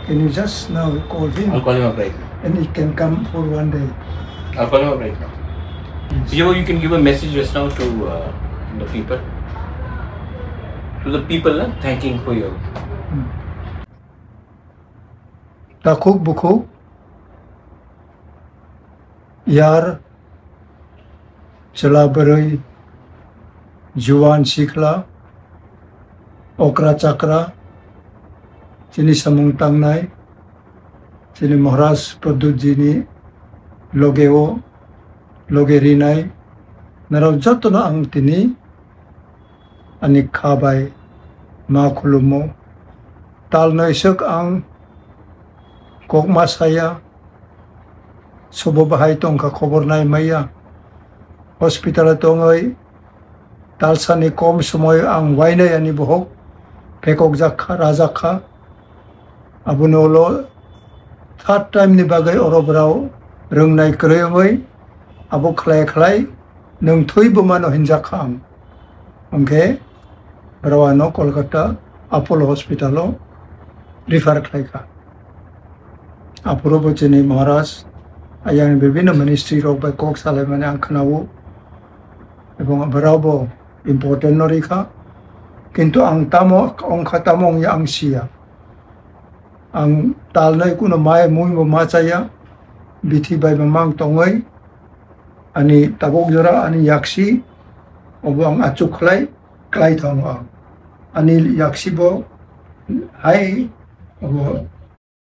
Can you just now call him? I'll call him up right now. And he can come for one day. I'll call him up right now. Yes. You can give a message just now to the people. To the people, thanking for your. Takuk buku. Yar. Cela berai. Juan sikla. Okra chakra. Sini samung tangnai. Sini Maharaj Pradutjini logeo. Logerinai. Naraw jato na ang tini. Anik khabay. Ma khulumo. Tal na isak ang kokma saya. Subo bahay tong kakobor na maya. Hospital itong ay. Talsa ni kom sumoy ang wainay ani buhok. Pekok jakha rajakha. Abunolo. Third time ni bagay orobraw. Rungnay kreyongay. Abo khlay nung thui bumano hinjakhang. Okay? Barawano Kolkata Apollo Hospital refer khlaika. Apollo bojini Maharaj ayang bibino ministry rok by kok salai mane ang khanawo ebong barabo important norika kintu ang tamo ang khatamong yang sia ang talnai kuno mai mui mo machaya bithi by mamang tongai ani tabok jora ani yaksi obang achuklai klai thong ani yaksi bo hai obo